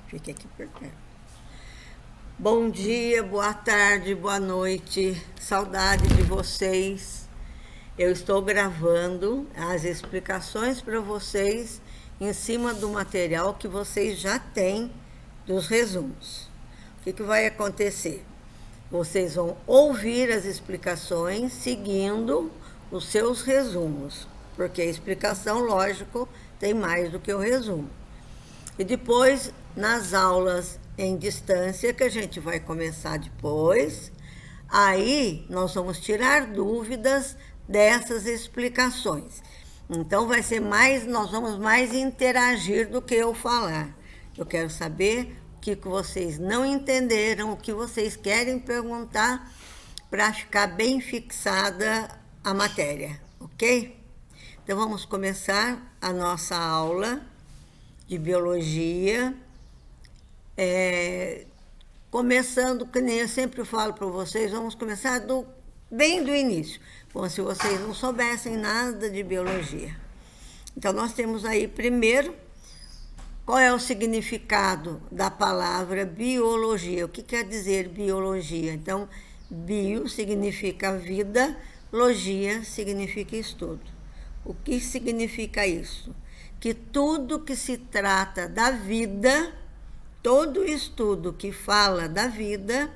Fique aqui por perto. Bom dia, boa tarde, boa noite. Saudade de vocês. Eu estou gravando as explicações para vocês em cima do material que vocês já têm dos resumos. O que vai acontecer? Vocês vão ouvir as explicações seguindo os seus resumos, porque a explicação, lógico, tem mais do que o resumo. E depois, nas aulas em distância, que a gente vai começar depois, aí nós vamos tirar dúvidas dessas explicações. Então, vai ser mais, nós vamos mais interagir do que eu falar. Eu quero saber o que vocês não entenderam, o que vocês querem perguntar, para ficar bem fixada a matéria, ok? Então, vamos começar a nossa aula de biologia, começando, que nem eu sempre falo para vocês, vamos começar bem do início, como se vocês não soubessem nada de biologia. Então, nós temos aí, primeiro, qual é o significado da palavra biologia? O que quer dizer biologia? Então, bio significa vida, logia significa estudo. O que significa isso? Que tudo que se trata da vida, todo estudo que fala da vida,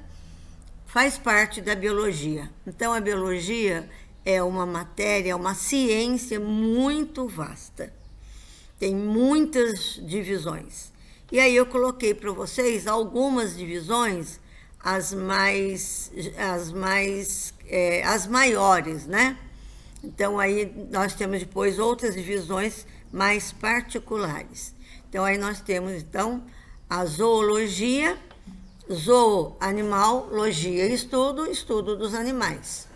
faz parte da biologia. Então, a biologia é uma matéria, uma ciência muito vasta. Tem muitas divisões. E aí eu coloquei para vocês algumas divisões, as maiores, né? Então, aí nós temos depois outras divisões mais particulares. Então, aí nós temos, então, a zoologia, zoo, animal, logia, estudo dos animais,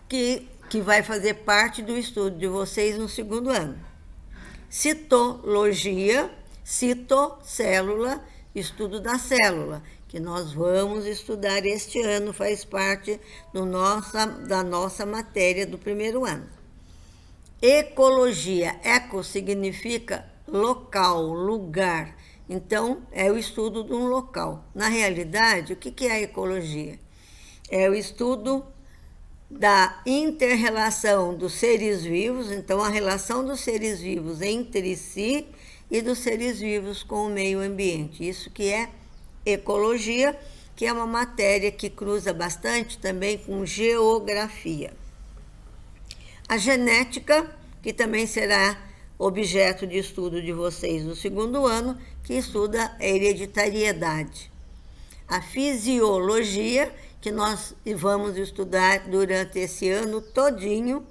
que vai fazer parte do estudo de vocês no segundo ano. Citologia, citocélula, estudo da célula, que nós vamos estudar este ano, faz parte da nossa matéria do primeiro ano. Ecologia, eco significa local, lugar. Então, é o estudo de um local. Na realidade, o que é a ecologia? É o estudo da inter-relação dos seres vivos, então a relação dos seres vivos entre si e dos seres vivos com o meio ambiente. Isso que é ecologia, que é uma matéria que cruza bastante também com geografia. A genética, que também será objeto de estudo de vocês no segundo ano, que estuda a hereditariedade. A fisiologia, que nós vamos estudar durante esse ano todinho,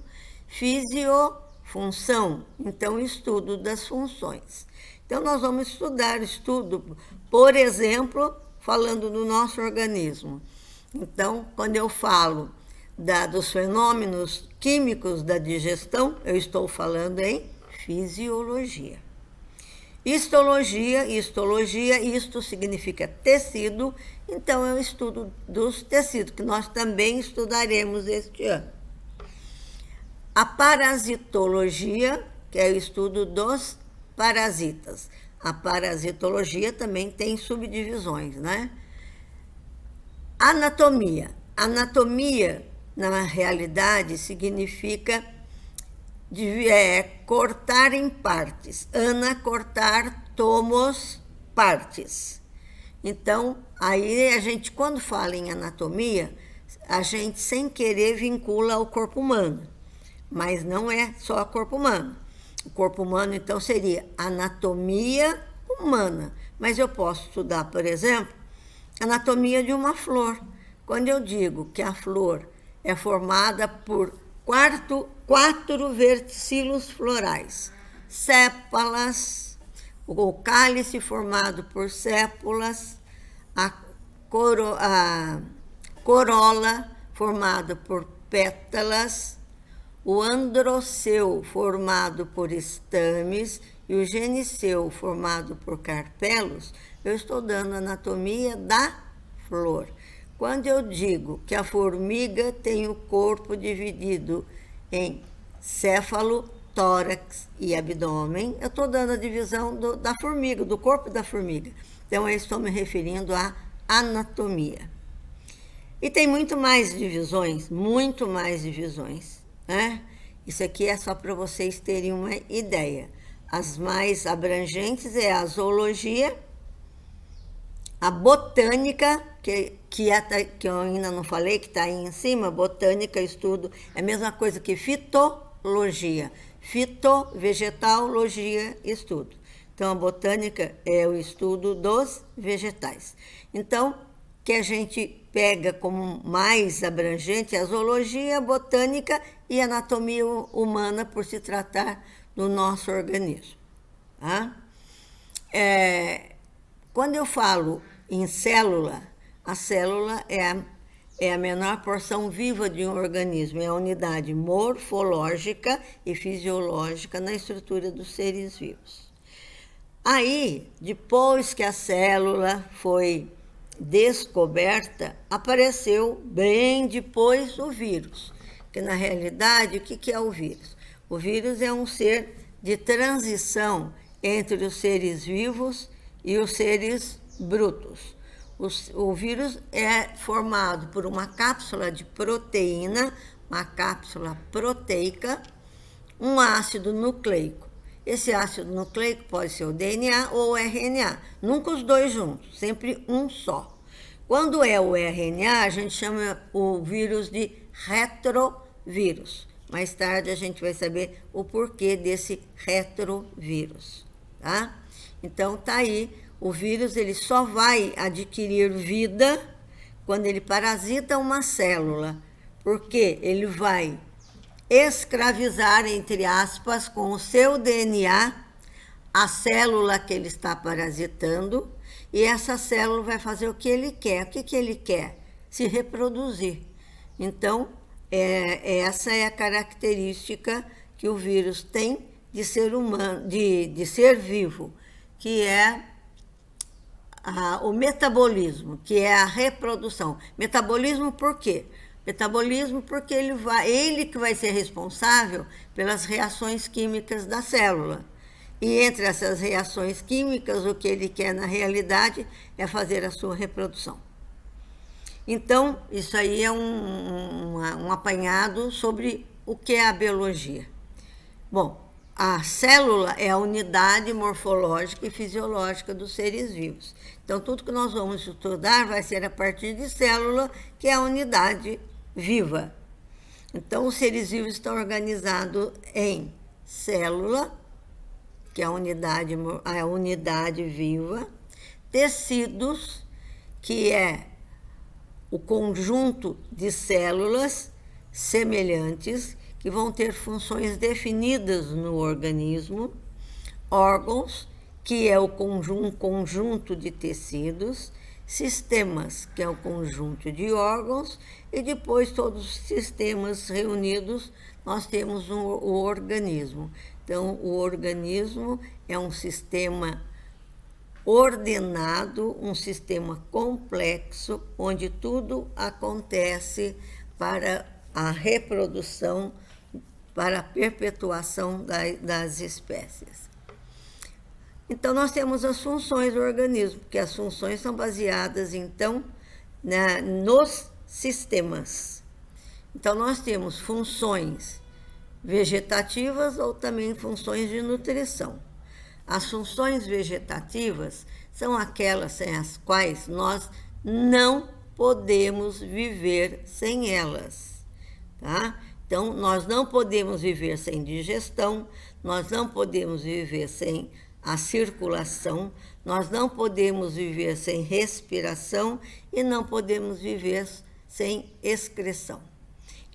função, então estudo das funções. Então, nós vamos estudar estudo, por exemplo, falando do nosso organismo. Então, quando eu falo dos fenômenos químicos da digestão, eu estou falando em fisiologia. Histologia, isto significa tecido, então é o estudo dos tecidos, que nós também estudaremos este ano. A parasitologia, que é o estudo dos parasitas. A parasitologia também tem subdivisões, né? Anatomia. Anatomia, na realidade, significa cortar em partes. Ana, cortar, tomos, partes. Então, aí a gente, quando fala em anatomia, a gente, sem querer, vincula ao corpo humano. Mas não é só o corpo humano. O corpo humano, então, seria anatomia humana. Mas eu posso estudar, por exemplo, anatomia de uma flor. Quando eu digo que a flor é formada por quatro verticilos florais, sépalas, o cálice formado por sépulas, a corola formada por pétalas, o androceu formado por estames e o geniceu formado por carpelos, eu estou dando anatomia da flor. Quando eu digo que a formiga tem o corpo dividido em céfalo, tórax e abdômen. Eu estou dando a divisão da formiga, do corpo da formiga. Então, eu estou me referindo à anatomia. E tem muito mais divisões, né? Isso aqui é só para vocês terem uma ideia. As mais abrangentes é a zoologia, a botânica, que eu ainda não falei, que está aí em cima, botânica, estudo, é a mesma coisa que fitologia. Fito, vegetal, logia, estudo. Então, a botânica é o estudo dos vegetais. Então, que a gente pega como mais abrangente a zoologia, a botânica e a anatomia humana, por se tratar do nosso organismo. Tá? Quando eu falo em célula, a célula é a menor porção viva de um organismo, é a unidade morfológica e fisiológica na estrutura dos seres vivos. Aí, depois que a célula foi descoberta, apareceu bem depois o vírus. Porque, na realidade, o que é o vírus? O vírus é um ser de transição entre os seres vivos e os seres brutos. O vírus é formado por uma cápsula de proteína, uma cápsula proteica, um ácido nucleico. Esse ácido nucleico pode ser o DNA ou o RNA, nunca os dois juntos, sempre um só. Quando é o RNA, a gente chama o vírus de retrovírus. Mais tarde a gente vai saber o porquê desse retrovírus, tá? Então, tá aí, o vírus ele só vai adquirir vida quando ele parasita uma célula, porque ele vai escravizar, entre aspas, com o seu DNA, a célula que ele está parasitando, e essa célula vai fazer o que ele quer. O que ele quer? Se reproduzir. Então, essa é a característica que o vírus tem de ser humano, de ser vivo, que é o metabolismo, que é a reprodução. Metabolismo por quê? Metabolismo porque ele que vai ser responsável pelas reações químicas da célula. E entre essas reações químicas, o que ele quer na realidade é fazer a sua reprodução. Então, isso aí é um apanhado sobre o que é a biologia. Bom, a célula é a unidade morfológica e fisiológica dos seres vivos. Então, tudo que nós vamos estudar vai ser a partir de célula, que é a unidade viva. Então, os seres vivos estão organizados em célula, que é a unidade viva, tecidos, que é o conjunto de células semelhantes, que vão ter funções definidas no organismo, órgãos, que é um conjunto de tecidos, sistemas, que é o conjunto de órgãos, e depois todos os sistemas reunidos, nós temos o organismo. Então, o organismo é um sistema ordenado, um sistema complexo, onde tudo acontece para a reprodução, para a perpetuação das espécies. Então, nós temos as funções do organismo, que as funções são baseadas, então, nos sistemas. Então, nós temos funções vegetativas ou também funções de nutrição. As funções vegetativas são aquelas sem as quais nós não podemos viver sem elas, tá? Então, nós não podemos viver sem digestão, nós não podemos viver sem a circulação, nós não podemos viver sem respiração e não podemos viver sem excreção.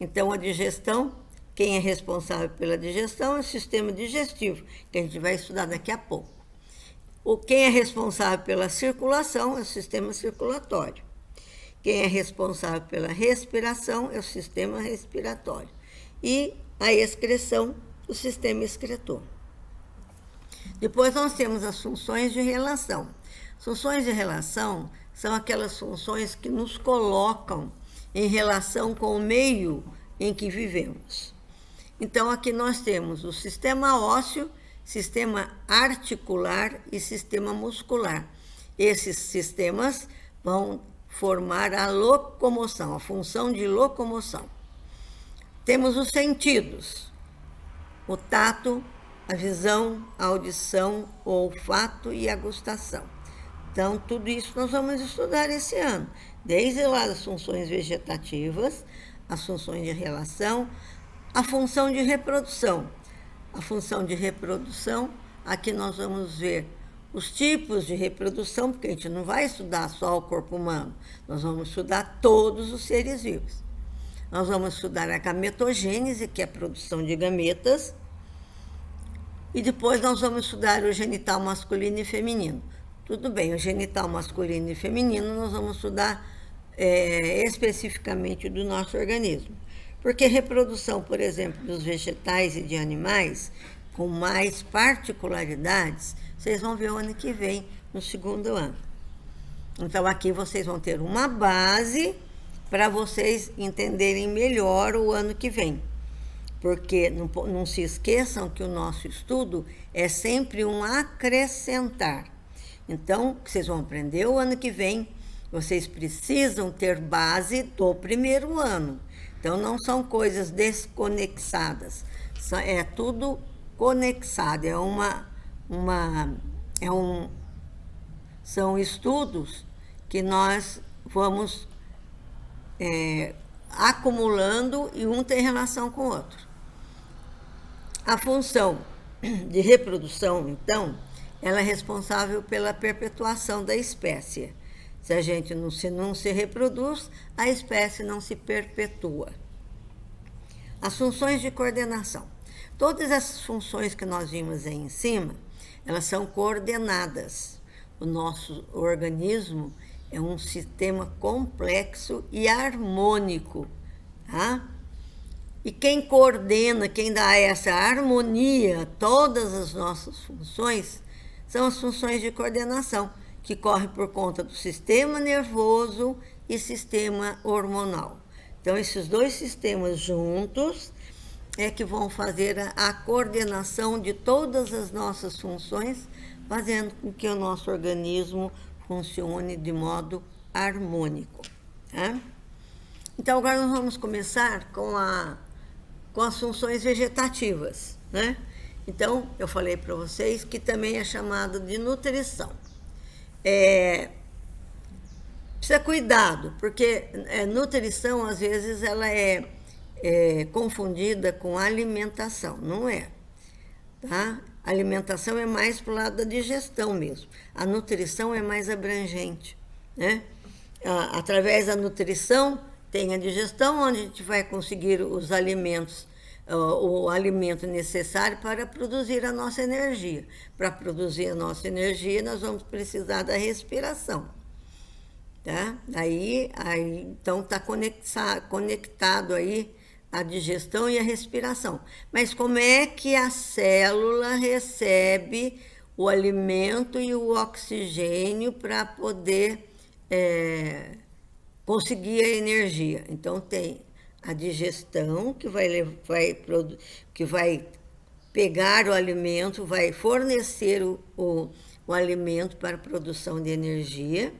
Então, a digestão, quem é responsável pela digestão é o sistema digestivo, que a gente vai estudar daqui a pouco. Quem é responsável pela circulação é o sistema circulatório. Quem é responsável pela respiração é o sistema respiratório. E a excreção, o sistema excretor. Depois nós temos as funções de relação. Funções de relação são aquelas funções que nos colocam em relação com o meio em que vivemos. Então, aqui nós temos o sistema ósseo, sistema articular e sistema muscular. Esses sistemas vão formar a locomoção, a função de locomoção. Temos os sentidos, o tato, a visão, a audição, o olfato e a gustação. Então, tudo isso nós vamos estudar esse ano, desde lá as funções vegetativas, as funções de relação, a função de reprodução. A função de reprodução, aqui nós vamos ver os tipos de reprodução, porque a gente não vai estudar só o corpo humano, nós vamos estudar todos os seres vivos. Nós vamos estudar a gametogênese, que é a produção de gametas, e depois nós vamos estudar o genital masculino e feminino. Tudo bem, o genital masculino e feminino nós vamos estudar especificamente do nosso organismo. Porque reprodução, por exemplo, dos vegetais e de animais, com mais particularidades, vocês vão ver o ano que vem, no segundo ano. Então, aqui vocês vão ter uma base para vocês entenderem melhor o ano que vem. Porque não se esqueçam que o nosso estudo é sempre um acrescentar. Então, vocês vão aprender o ano que vem, vocês precisam ter base do primeiro ano. Então, não são coisas desconexadas, é tudo conexado, são estudos que nós vamos acumulando e um tem relação com o outro. A função de reprodução, então, ela é responsável pela perpetuação da espécie. Se a gente não se reproduz, a espécie não se perpetua. As funções de coordenação. Todas essas funções que nós vimos aí em cima, elas são coordenadas. O nosso organismo é um sistema complexo e harmônico, tá? E quem coordena, quem dá essa harmonia a todas as nossas funções, são as funções de coordenação, que corre por conta do sistema nervoso e sistema hormonal. Então, esses dois sistemas juntos é que vão fazer a coordenação de todas as nossas funções, fazendo com que o nosso organismo funcione de modo harmônico. Tá? Então, agora nós vamos começar com as funções vegetativas, né? Então, eu falei para vocês que também é chamado de nutrição. Precisa cuidado, porque nutrição, às vezes, ela é confundida com alimentação, não é? Tá? A alimentação é mais para o lado da digestão mesmo. A nutrição é mais abrangente, né? Através da nutrição, tem a digestão, onde a gente vai conseguir os alimentos, o alimento necessário para produzir a nossa energia. Para produzir a nossa energia, nós vamos precisar da respiração. Tá? Então, está conectado aí a digestão e a respiração. Mas como é que a célula recebe o alimento e o oxigênio para poder conseguir a energia? Então, tem a digestão, que vai pegar o alimento, vai fornecer o alimento para a produção de energia.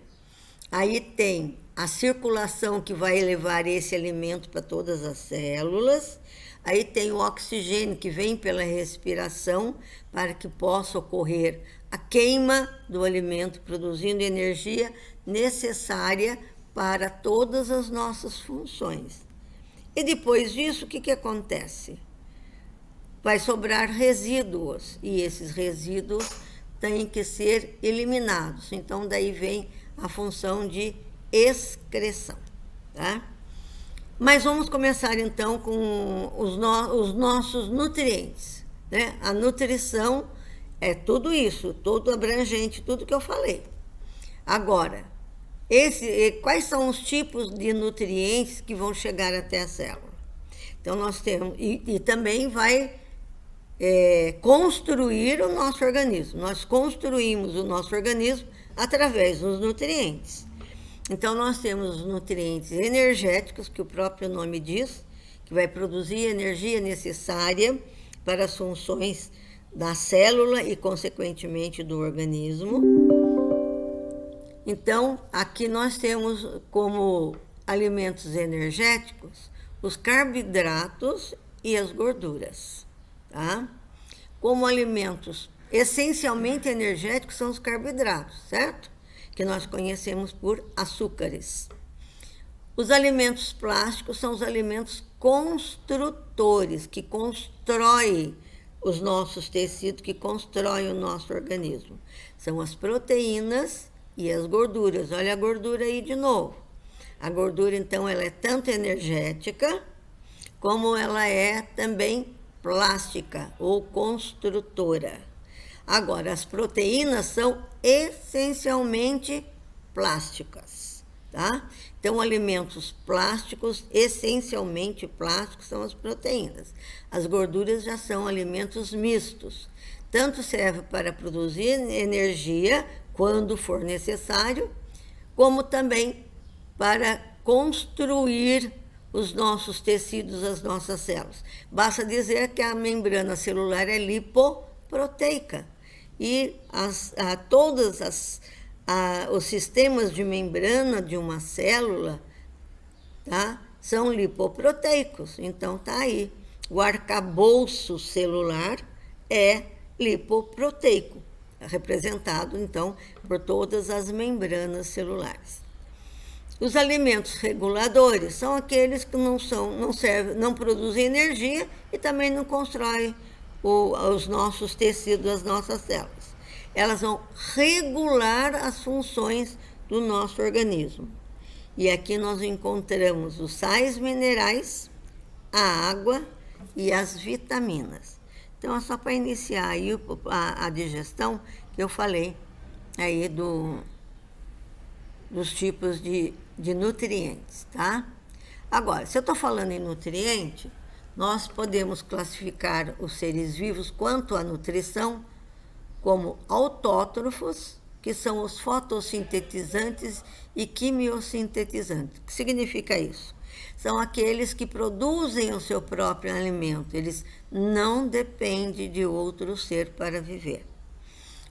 Aí tem a circulação, que vai levar esse alimento para todas as células. Aí tem o oxigênio, que vem pela respiração, para que possa ocorrer a queima do alimento, produzindo energia necessária para todas as nossas funções. E depois disso, o que acontece? Vai sobrar resíduos, e esses resíduos têm que ser eliminados. Então, daí vem a função de excreção, tá? Mas vamos começar, então, com os nossos nutrientes, né? A nutrição é tudo isso, todo abrangente, tudo que eu falei. Agora, quais são os tipos de nutrientes que vão chegar até a célula? Então, nós temos, e também vai construir o nosso organismo. Nós construímos o nosso organismo através dos nutrientes. Então, nós temos os nutrientes energéticos, que o próprio nome diz, que vai produzir a energia necessária para as funções da célula e, consequentemente, do organismo. Então, aqui nós temos como alimentos energéticos os carboidratos e as gorduras, tá? Como alimentos essencialmente energéticos são os carboidratos, certo? Que nós conhecemos por açúcares. Os alimentos plásticos são os alimentos construtores, que constroem os nossos tecidos, que constroem o nosso organismo. São as proteínas e as gorduras. Olha a gordura aí de novo. A gordura, então, ela é tanto energética, como ela é também plástica ou construtora. Agora, as proteínas são essencialmente plásticas, tá? Então, alimentos plásticos, essencialmente plásticos, são as proteínas. As gorduras já são alimentos mistos. Tanto serve para produzir energia, quando for necessário, como também para construir os nossos tecidos, as nossas células. Basta dizer que a membrana celular é lipoproteica. E todos os sistemas de membrana de uma célula, tá, são lipoproteicos. Então, tá aí. O arcabouço celular é lipoproteico, representado, então, por todas as membranas celulares. Os alimentos reguladores são aqueles que não produzem energia e também não constroem os nossos tecidos, as nossas células. Elas vão regular as funções do nosso organismo. E aqui nós encontramos os sais minerais, a água e as vitaminas. Então, é só para iniciar aí a digestão que eu falei aí dos tipos de nutrientes, tá? Agora, se eu estou falando em nutriente, nós podemos classificar os seres vivos quanto à nutrição como autótrofos, que são os fotossintetizantes e quimiosintetizantes. O que significa isso? São aqueles que produzem o seu próprio alimento, eles não dependem de outro ser para viver.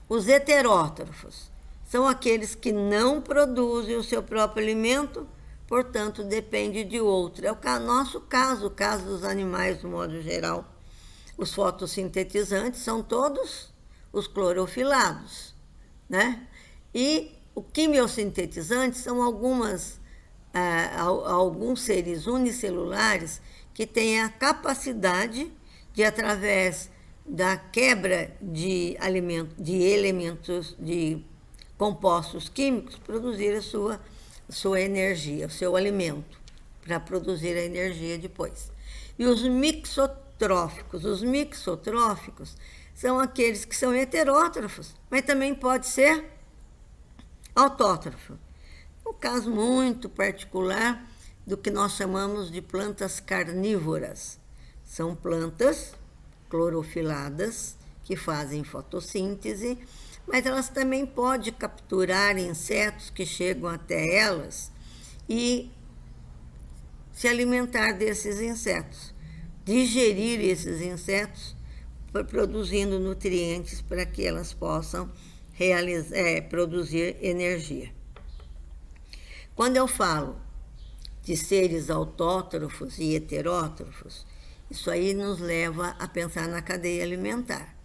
Os heterótrofos são aqueles que não produzem o seu próprio alimento, portanto, depende de outro. É o nosso caso, o caso dos animais, do modo geral. Os fotossintetizantes são todos os clorofilados, né? E o quimiosintetizante são alguns seres unicelulares que têm a capacidade de, através da quebra de elementos, de compostos químicos, produzir a sua energia, o seu alimento, para produzir a energia depois. E os mixotróficos são aqueles que são heterótrofos, mas também pode ser autótrofo. Um caso muito particular do que nós chamamos de plantas carnívoras. São plantas clorofiladas que fazem fotossíntese, mas elas também podem capturar insetos que chegam até elas e se alimentar desses insetos, digerir esses insetos, produzindo nutrientes para que elas possam produzir energia. Quando eu falo de seres autótrofos e heterótrofos, isso aí nos leva a pensar na cadeia alimentar.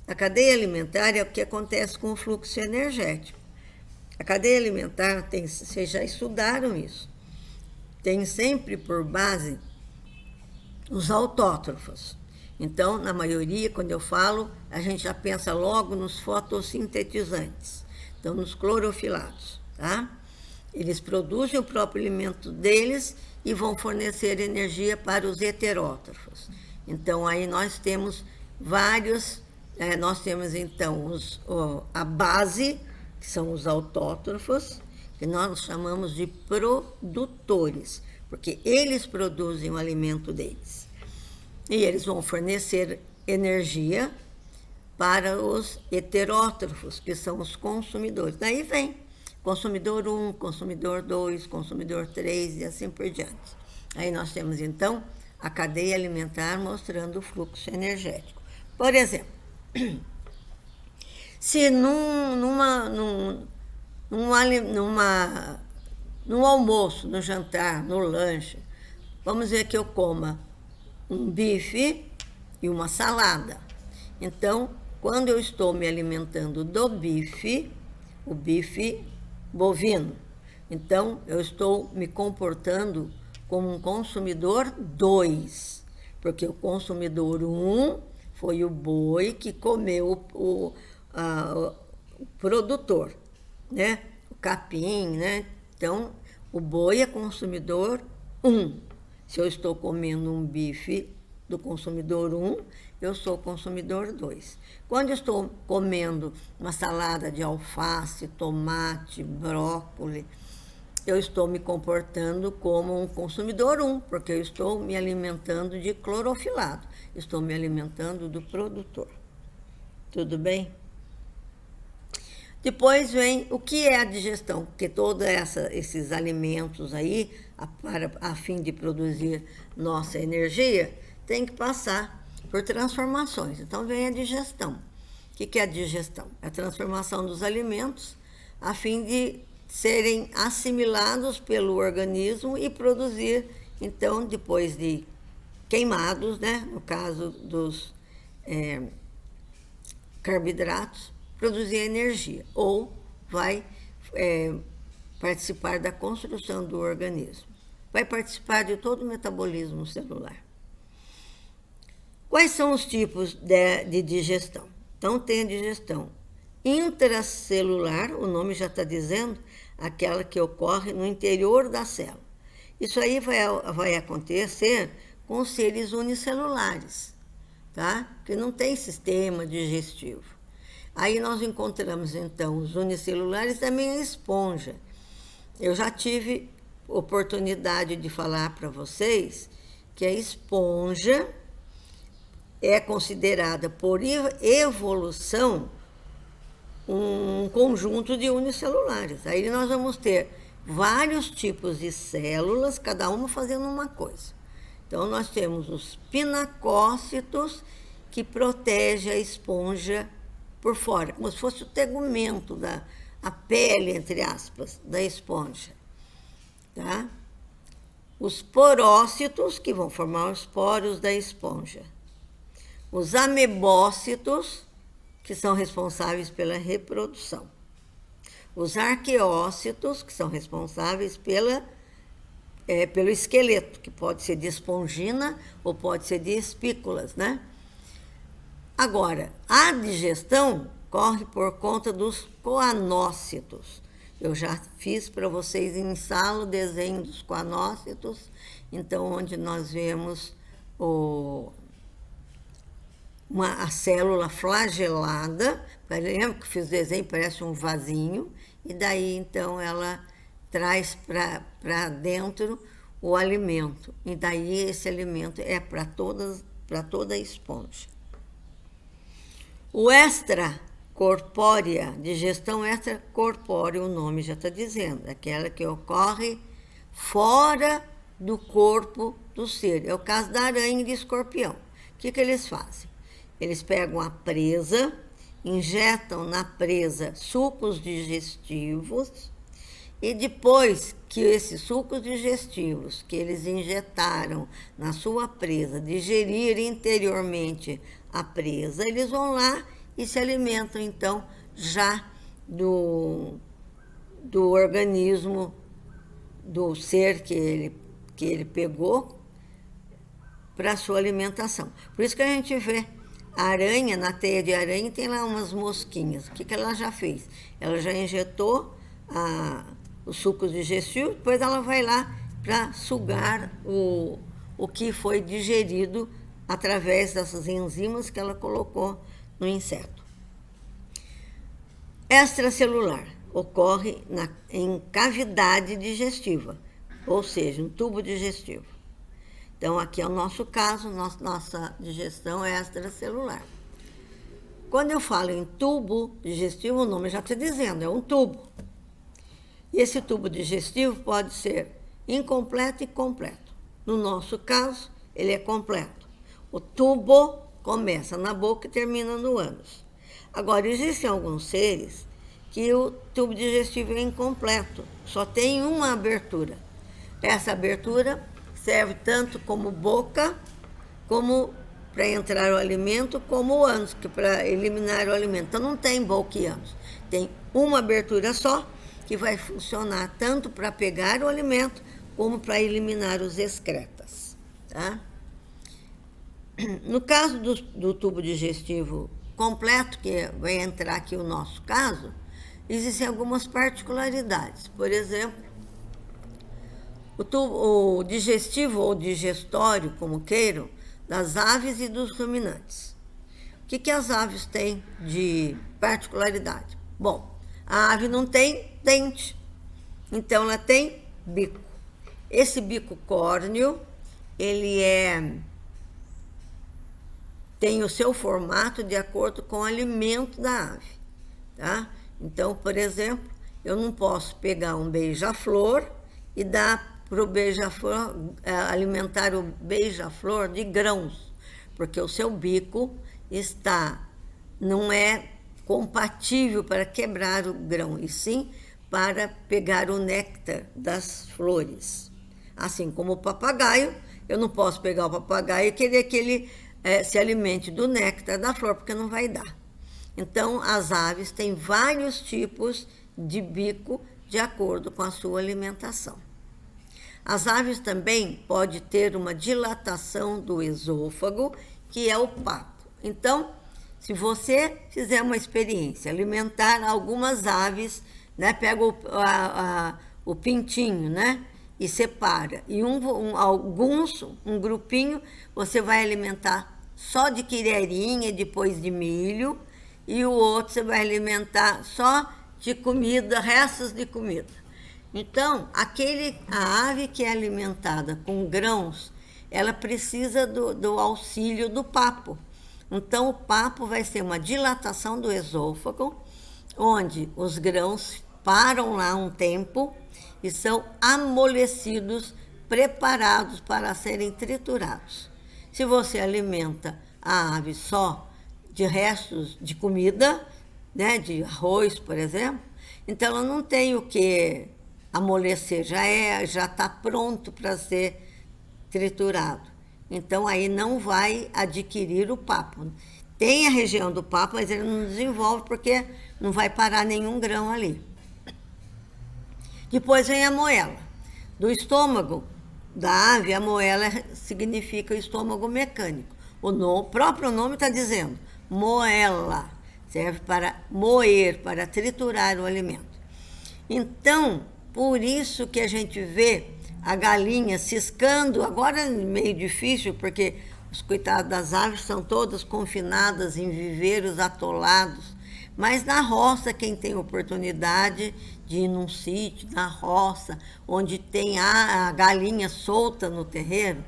A cadeia alimentar é o que acontece com o fluxo energético. A cadeia alimentar, vocês já estudaram isso, tem sempre por base os autótrofos. Então, na maioria, quando eu falo, a gente já pensa logo nos fotossintetizantes, então nos clorofilados, tá? Eles produzem o próprio alimento deles e vão fornecer energia para os heterótrofos. Então, aí nós temos então a base, que são os autótrofos, que nós chamamos de produtores, porque eles produzem o alimento deles. E eles vão fornecer energia para os heterótrofos, que são os consumidores. Daí vem consumidor 1, consumidor 2, consumidor 3 e assim por diante. Aí nós temos, então, a cadeia alimentar mostrando o fluxo energético. Por exemplo, se num almoço, no jantar, no lanche, vamos dizer que eu coma um bife e uma salada. Então, quando eu estou me alimentando do bife, o bife bovino, então eu estou me comportando como um consumidor 2, porque o consumidor 1 foi o boi que comeu o produtor, né? O capim, né? Então, o boi é consumidor 1. Se eu estou comendo um bife do consumidor 1, eu sou consumidor 2. Quando eu estou comendo uma salada de alface, tomate, brócolis, eu estou me comportando como um consumidor 1, porque eu estou me alimentando de clorofilado, estou me alimentando do produtor. Tudo bem? Depois vem o que é a digestão, porque todos esses alimentos aí, a fim de produzir nossa energia, tem que passar por transformações. Então vem a digestão. O que é a digestão? É a transformação dos alimentos a fim de serem assimilados pelo organismo e produzir, então, depois de queimados, né? No caso dos carboidratos, produzir energia, ou vai participar da construção do organismo. Vai participar de todo o metabolismo celular. Quais são os tipos de digestão? Então, tem a digestão intracelular, o nome já está dizendo, aquela que ocorre no interior da célula. Isso aí vai acontecer com os seres unicelulares, tá? Que não tem sistema digestivo. Aí nós encontramos, então, os unicelulares também a esponja. Eu já tive oportunidade de falar para vocês que a esponja é considerada, por evolução, um conjunto de unicelulares. Aí nós vamos ter vários tipos de células, cada uma fazendo uma coisa. Então, nós temos os pinacócitos, que protege a esponja por fora, como se fosse o tegumento, a pele, entre aspas, da esponja. Tá? Os porócitos, que vão formar os poros da esponja. Os amebócitos, que são responsáveis pela reprodução. Os arqueócitos, que são responsáveis pelo esqueleto, que pode ser de espongina ou pode ser de espículas, né? Agora, a digestão corre por conta dos coanócitos. Eu já fiz para vocês em sala o desenho dos coanócitos, então, onde nós vemos a célula flagelada, lembra que fiz o desenho, parece um vasinho, e daí, então, ela traz para dentro o alimento, e daí esse alimento é para toda a esponja. O extracorpórea, digestão extracorpórea, o nome já está dizendo, aquela que ocorre fora do corpo do ser. É o caso da aranha e de escorpião. O que eles fazem? Eles pegam a presa, injetam na presa sucos digestivos, e depois que esses sucos digestivos que eles injetaram na sua presa digerirem interiormente a presa, eles vão lá e se alimentam, então, já do organismo do ser que ele pegou para a sua alimentação. Por isso que a gente vê a aranha, na teia de aranha, tem lá umas mosquinhas. O que ela já fez? Ela já injetou os sucos digestivos, depois ela vai lá para sugar o que foi digerido através dessas enzimas que ela colocou no inseto. Extracelular ocorre em cavidade digestiva, ou seja, um tubo digestivo. Então, aqui é o nosso caso, nossa digestão é extracelular. Quando eu falo em tubo digestivo, o nome já está dizendo, é um tubo. E esse tubo digestivo pode ser incompleto e completo. No nosso caso, ele é completo. O tubo começa na boca e termina no ânus. Agora, existem alguns seres que o tubo digestivo é incompleto, só tem uma abertura. Essa abertura serve tanto como boca, como para entrar o alimento, como o ânus, que para eliminar o alimento. Então, não tem boca e ânus. Tem uma abertura só, que vai funcionar tanto para pegar o alimento, como para eliminar os excretas. Tá? No caso do tubo digestivo completo, que vai entrar aqui o nosso caso, existem algumas particularidades. Por exemplo, o digestivo ou digestório, como queiram, das aves e dos ruminantes. O que as aves têm de particularidade? Bom, a ave não tem dente, então ela tem bico. Esse bico córneo, ele tem o seu formato de acordo com o alimento da ave, tá? Então, por exemplo, eu não posso pegar um beija-flor e dar para o beija-flor, alimentar o beija-flor de grãos, porque o seu bico não é compatível para quebrar o grão, e sim para pegar o néctar das flores. Assim como o papagaio, eu não posso pegar o papagaio e querer que ele se alimente do néctar da flor, porque não vai dar. Então, as aves têm vários tipos de bico de acordo com a sua alimentação. As aves também podem ter uma dilatação do esôfago, que é o papo. Então, se você fizer uma experiência, alimentar algumas aves, né, pega o pintinho, né, e separa, e um grupinho, você vai alimentar só de quireirinha e depois de milho, e o outro você vai alimentar só de comida, restos de comida. Então, a ave que é alimentada com grãos, ela precisa do auxílio do papo. Então, o papo vai ser uma dilatação do esôfago, onde os grãos param lá um tempo e são amolecidos, preparados para serem triturados. Se você alimenta a ave só de restos de comida, né, de arroz, por exemplo, então ela não tem o que amolecer, já está pronto para ser triturado. Então, aí não vai adquirir o papo. Tem a região do papo, mas ele não desenvolve porque não vai parar nenhum grão ali. Depois vem a moela. Do estômago da ave, a moela significa o estômago mecânico. O próprio nome está dizendo moela. Serve para moer, para triturar o alimento. Então, por isso que a gente vê a galinha ciscando, agora é meio difícil, porque os coitados das aves são todas confinadas em viveiros atolados, mas na roça, quem tem oportunidade de ir num sítio, na roça, onde tem a galinha solta no terreiro,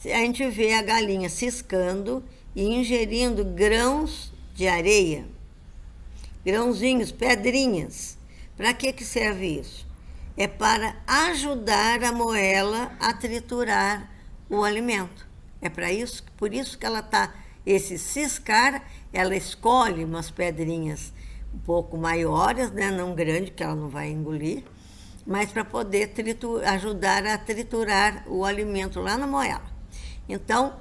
a gente vê a galinha ciscando e ingerindo grãos de areia, grãozinhos, pedrinhas. Para que serve isso? É para ajudar a moela a triturar o alimento. É para isso, por isso que ela está, esse ciscar, ela escolhe umas pedrinhas um pouco maiores, né, não grande, que ela não vai engolir, mas para poder ajudar a triturar o alimento lá na moela. Então,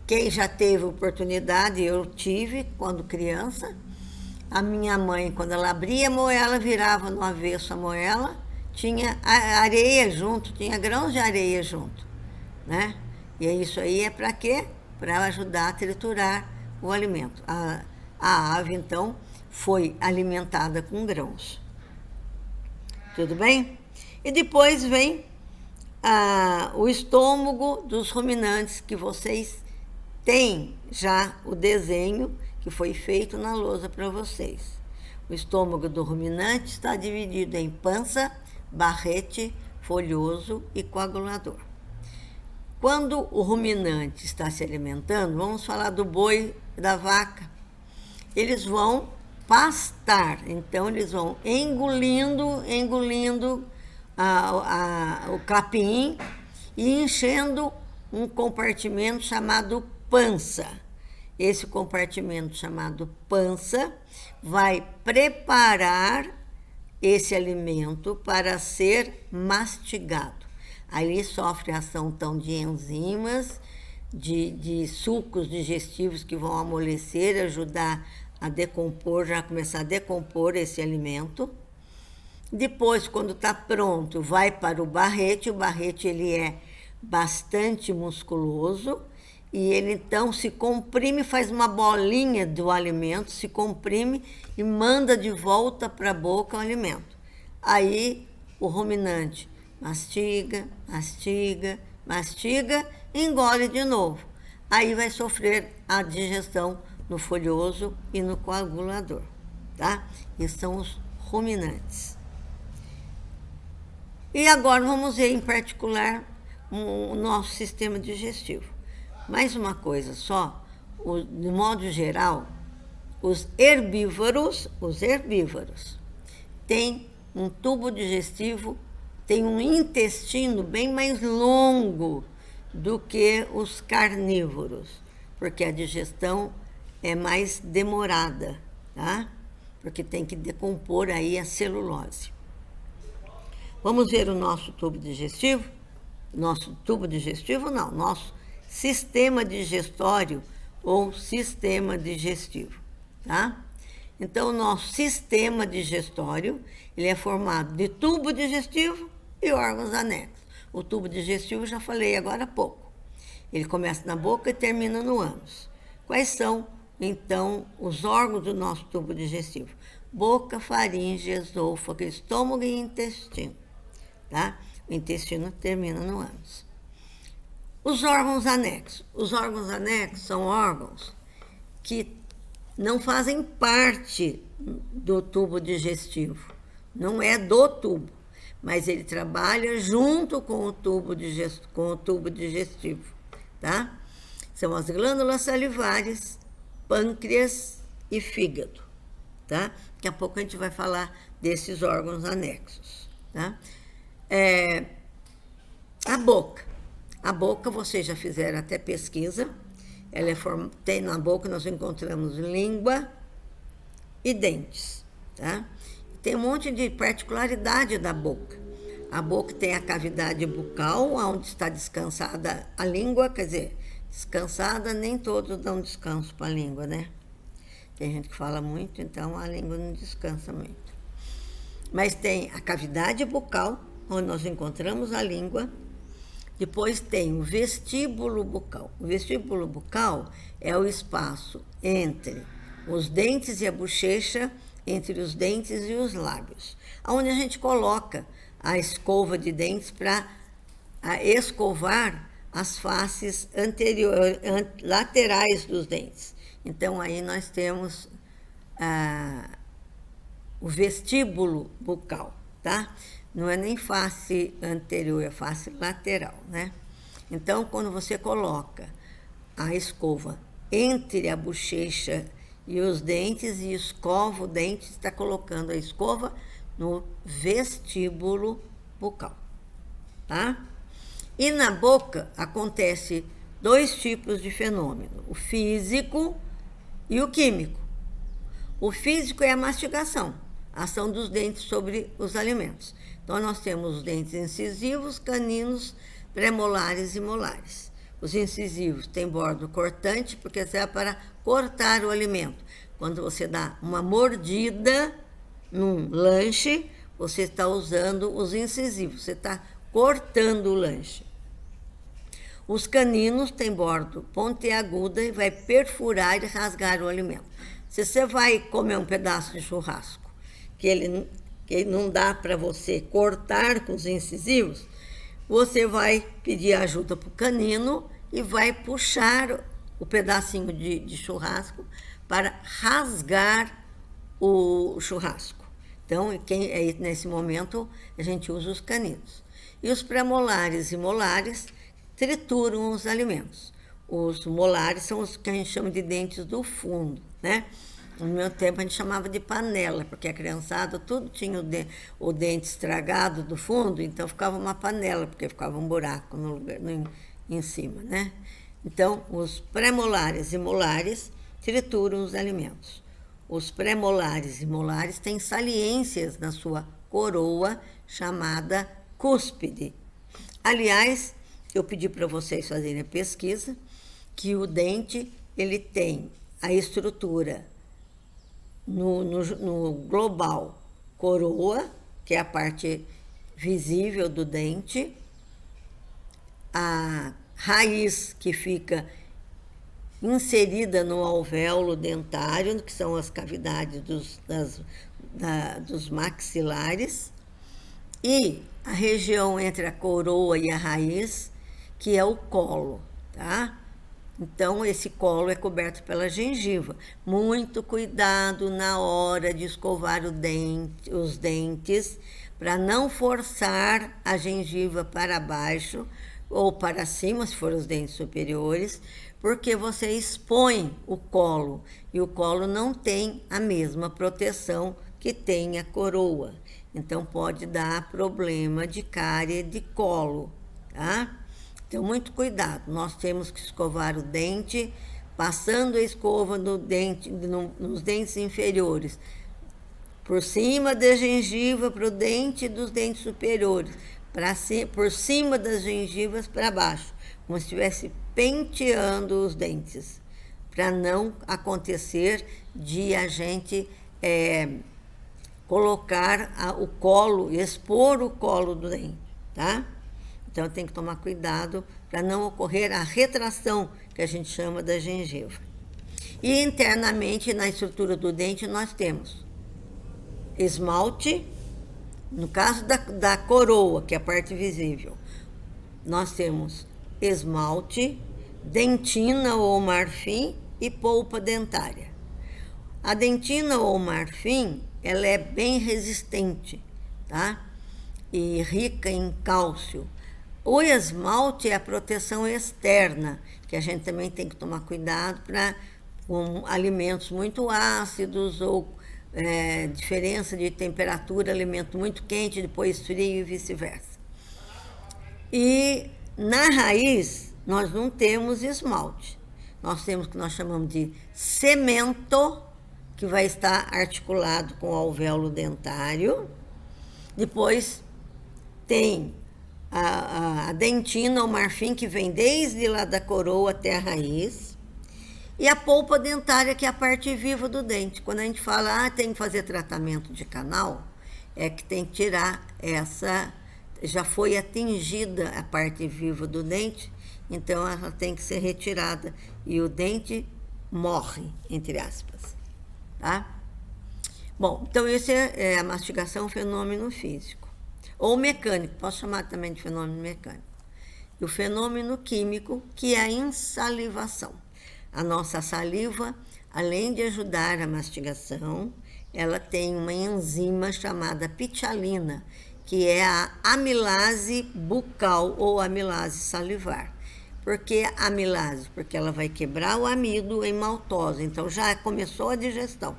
quem já teve oportunidade, eu tive quando criança, a minha mãe, quando ela abria a moela, virava no avesso a moela, tinha areia junto, tinha grãos de areia junto, né? E isso aí é para quê? Para ajudar a triturar o alimento. A ave, então, foi alimentada com grãos. Tudo bem? E depois vem o estômago dos ruminantes, que vocês têm já o desenho que foi feito na lousa para vocês. O estômago do ruminante está dividido em pança, barrete, folhoso e coagulador. Quando o ruminante está se alimentando, vamos falar do boi e da vaca, eles vão pastar, então eles vão engolindo o capim e enchendo um compartimento chamado pança. Esse compartimento chamado pança vai preparar esse alimento para ser mastigado. Aí ele sofre a ação então de enzimas, de sucos digestivos que vão amolecer, ajudar a decompor, já começar a decompor esse alimento. Depois, quando está pronto, vai para o barrete. O barrete ele é bastante musculoso e ele então se comprime, faz uma bolinha do alimento, se comprime e manda de volta para a boca o alimento. Aí o ruminante mastiga, mastiga, mastiga e engole de novo. Aí vai sofrer a digestão no folhoso e no coagulador, tá? Esses são os ruminantes. E agora vamos ver em particular o nosso sistema digestivo. Mais uma coisa só, de modo geral, os herbívoros têm um tubo digestivo, têm um intestino bem mais longo do que os carnívoros, porque a digestão é mais demorada, tá? Porque tem que decompor aí a celulose. Vamos ver o nosso tubo digestivo? Nosso tubo digestivo não, nosso sistema digestório ou sistema digestivo, tá? Então, o nosso sistema digestório, ele é formado de tubo digestivo e órgãos anexos. O tubo digestivo, já falei agora há pouco. Ele começa na boca e termina no ânus. Quais são, então, os órgãos do nosso tubo digestivo? Boca, faringe, esôfago, estômago e intestino, tá? O intestino termina no ânus. Os órgãos anexos. Os órgãos anexos são órgãos que não fazem parte do tubo digestivo. Não é do tubo, mas ele trabalha junto com o tubo digestivo, tá? São as glândulas salivares, pâncreas e fígado, tá? Daqui a pouco a gente vai falar desses órgãos anexos, tá? A boca. A boca, vocês já fizeram até pesquisa, ela tem na boca, nós encontramos língua e dentes, tá? Tem um monte de particularidade da boca. A boca tem a cavidade bucal, onde está descansada a língua, quer dizer, descansada, nem todos dão descanso para a língua, né? Tem gente que fala muito, então a língua não descansa muito. Mas tem a cavidade bucal, onde nós encontramos a língua. Depois tem o vestíbulo bucal. O vestíbulo bucal é o espaço entre os dentes e a bochecha, entre os dentes e os lábios, onde a gente coloca a escova de dentes para escovar as faces laterais dos dentes. Então, aí nós temos o vestíbulo bucal, tá? Não é nem face anterior, é face lateral, né? Então, quando você coloca a escova entre a bochecha e os dentes e escova o dente, está colocando a escova no vestíbulo bucal, tá? E na boca acontece dois tipos de fenômeno, o físico e o químico. O físico é a mastigação, a ação dos dentes sobre os alimentos. Então, nós temos os dentes incisivos, caninos, premolares e molares. Os incisivos têm bordo cortante, porque serve para cortar o alimento. Quando você dá uma mordida num lanche, você está usando os incisivos, você está cortando o lanche. Os caninos têm bordo pontiaguda e vai perfurar e rasgar o alimento. Se você vai comer um pedaço de churrasco, que não dá para você cortar com os incisivos, você vai pedir ajuda para o canino e vai puxar o pedacinho de churrasco para rasgar o churrasco. Então, nesse momento, a gente usa os caninos. E os premolares e molares trituram os alimentos. Os molares são os que a gente chama de dentes do fundo, né? No meu tempo a gente chamava de panela, porque a criançada tudo tinha o dente estragado do fundo, então ficava uma panela, porque ficava um buraco em cima, né? Então, os pré-molares e molares trituram os alimentos. Os pré-molares e molares têm saliências na sua coroa, chamada cúspide. Aliás, eu pedi para vocês fazerem a pesquisa, que o dente ele tem a estrutura no global coroa, que é a parte visível do dente, a raiz que fica inserida no alvéolo dentário, que são as cavidades dos maxilares, e a região entre a coroa e a raiz, que é o colo, tá? Então, esse colo é coberto pela gengiva. Muito cuidado na hora de escovar os dentes, para não forçar a gengiva para baixo ou para cima, se for os dentes superiores, porque você expõe o colo, e o colo não tem a mesma proteção que tem a coroa. Então, pode dar problema de cárie de colo, tá? Então, muito cuidado. Nós temos que escovar o dente, passando a escova nos dentes inferiores, por cima da gengiva para o dente dos dentes superiores, por cima das gengivas para baixo, como se estivesse penteando os dentes, para não acontecer de a gente colocar o colo, expor o colo do dente, tá? Então, tem que tomar cuidado para não ocorrer a retração, que a gente chama da gengiva. E internamente, na estrutura do dente, nós temos esmalte, no caso da coroa, que é a parte visível, nós temos esmalte, dentina ou marfim e polpa dentária. A dentina ou marfim, ela é bem resistente, tá? E rica em cálcio. O esmalte é a proteção externa, que a gente também tem que tomar cuidado com alimentos muito ácidos ou diferença de temperatura, alimento muito quente, depois frio e vice-versa. E na raiz, nós não temos esmalte. Nós temos o que nós chamamos de cemento, que vai estar articulado com o alvéolo dentário. Depois tem a dentina ou marfim, que vem desde lá da coroa até a raiz, e a polpa dentária, que é a parte viva do dente. Quando a gente fala, tem que fazer tratamento de canal, é que tem que tirar já foi atingida a parte viva do dente, então ela tem que ser retirada, e o dente morre, entre aspas, tá? Bom, então esse é a mastigação, um fenômeno físico. Ou mecânico, posso chamar também de fenômeno mecânico. E o fenômeno químico, que é a insalivação. A nossa saliva, além de ajudar a mastigação, ela tem uma enzima chamada pitialina, que é a amilase bucal ou amilase salivar. Por que amilase? Porque ela vai quebrar o amido em maltose, então já começou a digestão,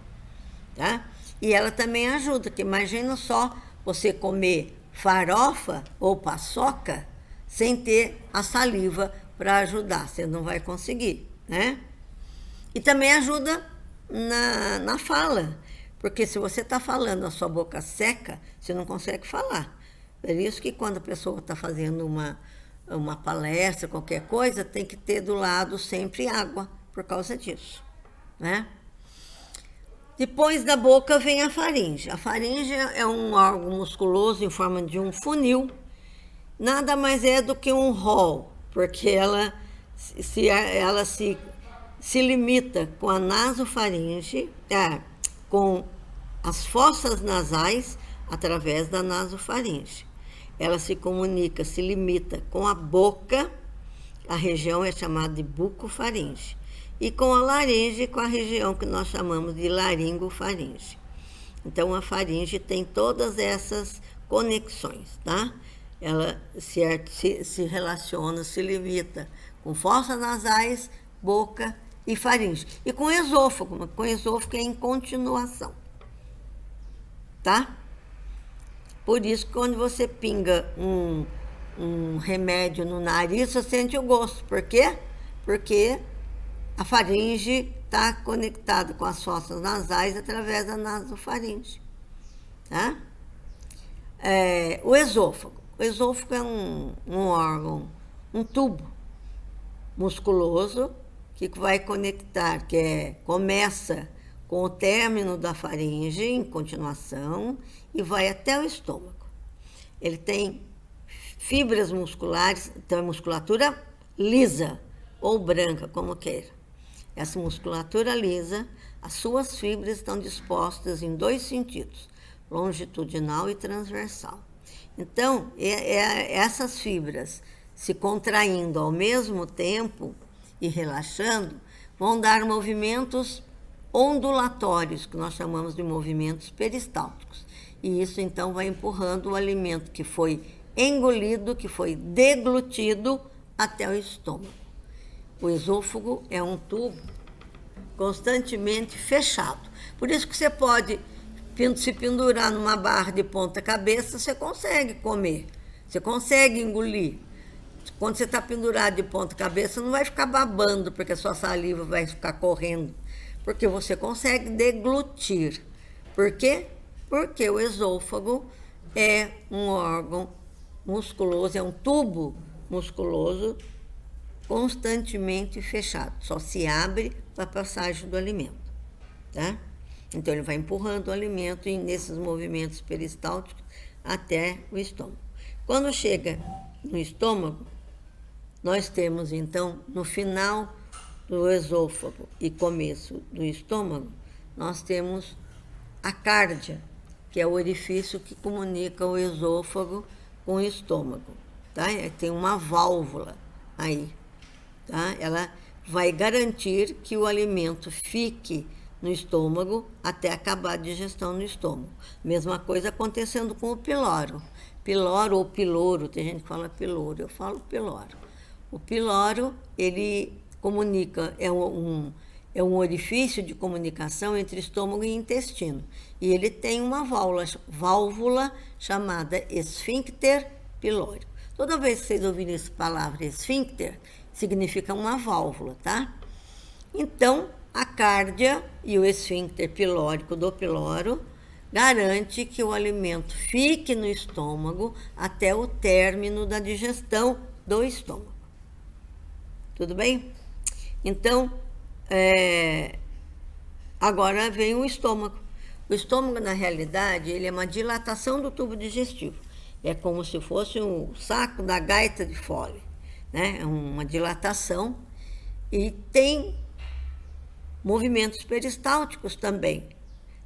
tá? E ela também ajuda, que imagina só você comer farofa ou paçoca sem ter a saliva para ajudar, você não vai conseguir, né? E também ajuda na fala, porque se você está falando a sua boca seca, você não consegue falar. É isso que quando a pessoa está fazendo uma palestra, qualquer coisa, tem que ter do lado sempre água, por causa disso, né? Depois da boca vem a faringe. A faringe é um órgão musculoso em forma de um funil. Nada mais é do que um hall, porque ela se limita com a nasofaringe, com as fossas nasais através da nasofaringe. Ela se limita com a boca, a região é chamada de bucofaringe. E com a laringe, com a região que nós chamamos de laringofaringe. Então, a faringe tem todas essas conexões, tá? Ela se relaciona, se limita com fossas nasais, boca e faringe. E com esôfago que é em continuação, tá? Por isso, quando você pinga um remédio no nariz, você sente o gosto. Por quê? Porque a faringe está conectada com as fossas nasais através da nasofaringe. Tá? O esôfago. O esôfago é um órgão, um tubo musculoso que vai conectar, começa com o término da faringe, em continuação, e vai até o estômago. Ele tem fibras musculares, então é musculatura lisa ou branca, como queira. Essa musculatura lisa, as suas fibras estão dispostas em 2 sentidos, longitudinal e transversal. Então, essas fibras se contraindo ao mesmo tempo e relaxando, vão dar movimentos ondulatórios, que nós chamamos de movimentos peristálticos. E isso, então, vai empurrando o alimento que foi engolido, que foi deglutido, até o estômago. O esôfago é um tubo constantemente fechado. Por isso que você pode se pendurar numa barra de ponta cabeça, você consegue comer, você consegue engolir. Quando você está pendurado de ponta cabeça, não vai ficar babando, porque a sua saliva vai ficar correndo, porque você consegue deglutir. Por quê? Porque o esôfago é um órgão musculoso, é um tubo musculoso constantemente fechado. Só se abre para a passagem do alimento. Tá? Então, ele vai empurrando o alimento nesses movimentos peristálticos até o estômago. Quando chega no estômago, nós temos, então, no final do esôfago e começo do estômago, nós temos a cárdia, que é o orifício que comunica o esôfago com o estômago. Tá? Tem uma válvula aí. Tá? Ela vai garantir que o alimento fique no estômago até acabar a digestão no estômago. Mesma coisa acontecendo com o piloro. Piloro ou piloro, tem gente que fala piloro, eu falo piloro. O piloro, ele comunica, é um orifício de comunicação entre estômago e intestino. E ele tem uma válvula chamada esfíncter pilórico. Toda vez que vocês ouvirem essa palavra esfíncter, significa uma válvula, tá? Então, a cárdia e o esfíncter pilórico do piloro garante que o alimento fique no estômago até o término da digestão do estômago. Tudo bem? Então, agora vem o estômago. O estômago, na realidade, ele é uma dilatação do tubo digestivo. É como se fosse um saco da gaita de Foley, né? É uma dilatação e tem movimentos peristálticos também.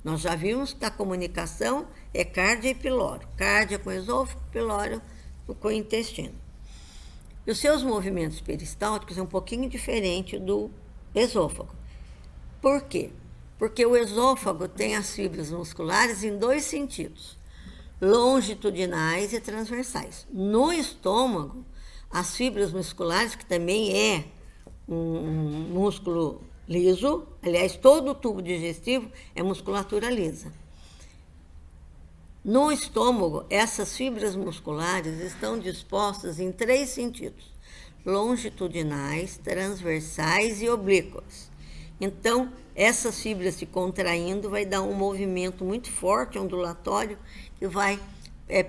Nós já vimos que a comunicação é cárdia e piloro. Cárdia com esôfago, piloro com o intestino. E os seus movimentos peristálticos é um pouquinho diferente do esôfago. Por quê? Porque o esôfago tem as fibras musculares em 2 sentidos, longitudinais e transversais. No estômago, as fibras musculares, que também é um músculo liso, aliás, todo o tubo digestivo é musculatura lisa. No estômago, essas fibras musculares estão dispostas em 3 sentidos, longitudinais, transversais e oblíquas. Então, essas fibras se contraindo vai dar um movimento muito forte, ondulatório, que vai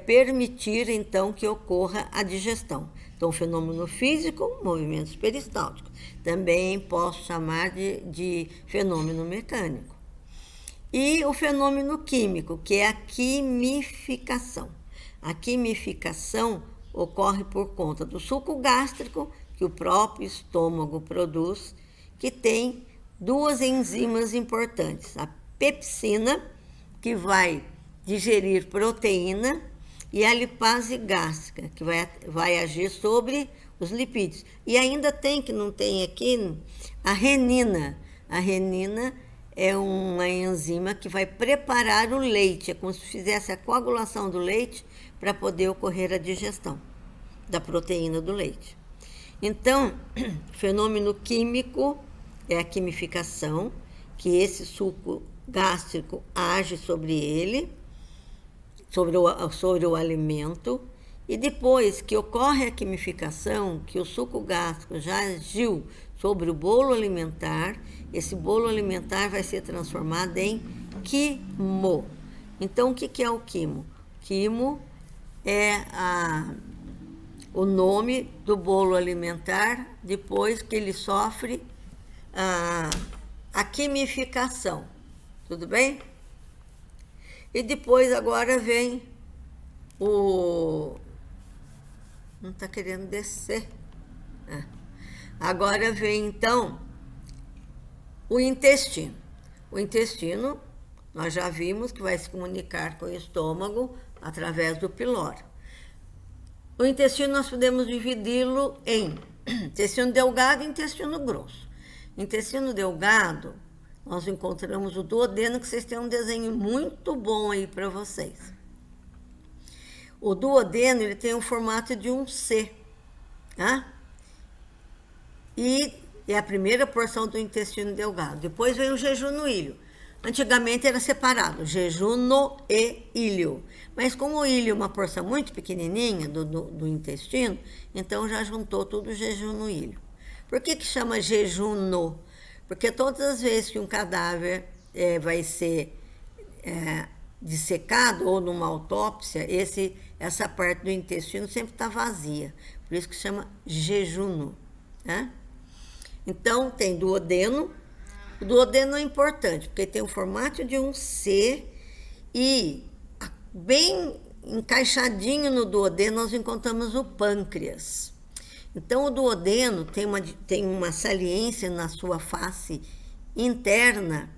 permitir, então, que ocorra a digestão. Então, fenômeno físico, movimentos peristálticos. Também posso chamar de fenômeno mecânico. E o fenômeno químico, que é a quimificação. A quimificação ocorre por conta do suco gástrico, que o próprio estômago produz, que tem 2 enzimas importantes. A pepsina, que vai digerir proteína, e a lipase gástrica, que vai agir sobre os lipídios. E ainda tem, que não tem aqui, a renina. A renina é uma enzima que vai preparar o leite, é como se fizesse a coagulação do leite para poder ocorrer a digestão da proteína do leite. Então, fenômeno químico é a quimificação, que esse suco gástrico age sobre ele, sobre o alimento, E depois que ocorre a quimificação, que o suco gástrico já agiu sobre o bolo alimentar, esse bolo alimentar vai ser transformado em quimo. Então, o que é o quimo? Quimo é o nome do bolo alimentar depois que ele sofre a quimificação. Tudo bem? E depois agora vem o... Não está querendo descer. Agora vem, então, o intestino. O intestino, nós já vimos que vai se comunicar com o estômago através do piloro. O intestino nós podemos dividi-lo em intestino delgado e intestino grosso. Intestino delgado, nós encontramos o duodeno, que vocês têm um desenho muito bom aí para vocês. O duodeno, ele tem o formato de um C, tá? E é a primeira porção do intestino delgado. Depois vem o jejuno ilho. Antigamente era separado, jejuno e ilho. Mas como o ilho é uma porção muito pequenininha do intestino, então já juntou tudo o jejuno ilho. Por que chama jejuno? Porque todas as vezes que um cadáver vai ser dissecado ou numa autópsia, essa parte do intestino sempre está vazia. Por isso que chama jejuno, né? Então, tem duodeno. O duodeno é importante, porque tem o formato de um C e bem encaixadinho no duodeno nós encontramos o pâncreas. Então, o duodeno tem uma saliência na sua face interna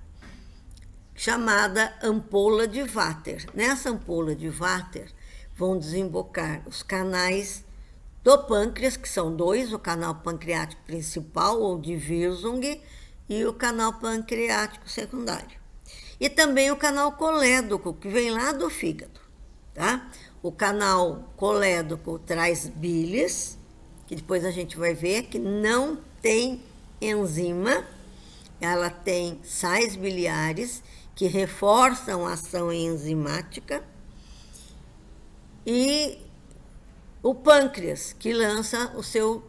chamada ampola de Vater. Nessa ampola de Vater vão desembocar os canais do pâncreas, que são dois, o canal pancreático principal, ou de Wirsung, e o canal pancreático secundário. E também o canal colédoco, que vem lá do fígado, tá? O canal colédoco traz bilis, que depois a gente vai ver que não tem enzima, ela tem sais biliares que reforçam a ação enzimática, e o pâncreas, que lança o seu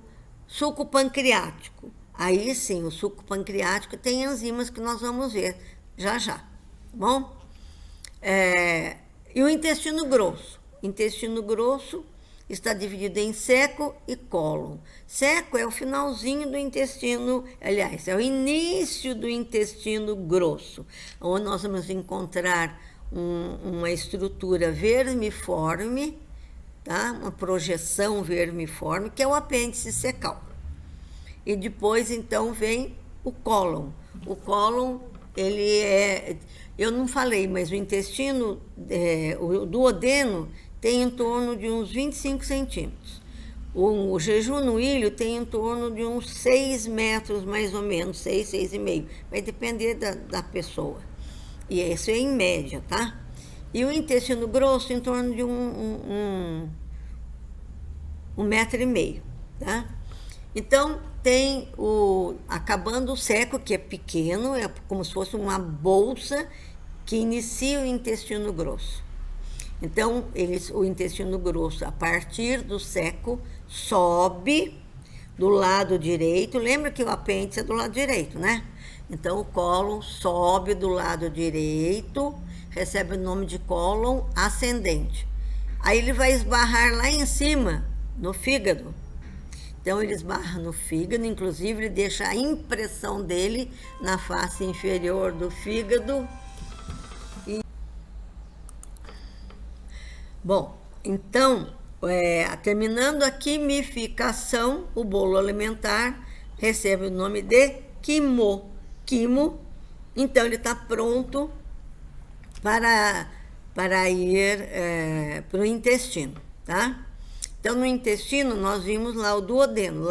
suco pancreático. Aí sim, o suco pancreático tem enzimas que nós vamos ver já já, tá bom? E o intestino grosso? O intestino grosso está dividido em seco e cólon. Seco é o finalzinho do intestino, aliás, é o início do intestino grosso, onde nós vamos encontrar uma estrutura vermiforme, tá? Uma projeção vermiforme, que é o apêndice secal. E depois, então, vem o cólon. O cólon, ele é... Eu não falei, mas o intestino, o duodeno, tem em torno de uns 25 centímetros. O jejuno ilho tem em torno de uns 6 metros, mais ou menos, 6, 6,5. Vai depender da pessoa. E isso é em média, tá? E o intestino grosso em torno de um metro e meio, tá? Então, tem acabando o seco, que é pequeno, é como se fosse uma bolsa que inicia o intestino grosso. Então, o intestino grosso, a partir do seco, sobe do lado direito. Lembra que o apêndice é do lado direito, né? Então, o cólon sobe do lado direito, recebe o nome de cólon ascendente. Aí ele vai esbarrar lá em cima, no fígado. Então, ele esbarra no fígado, inclusive ele deixa a impressão dele na face inferior do fígado. Bom, então, terminando a quimificação, o bolo alimentar recebe o nome de quimo. Quimo, então ele está pronto para ir para o intestino, tá? Então, no intestino, nós vimos lá o duodeno.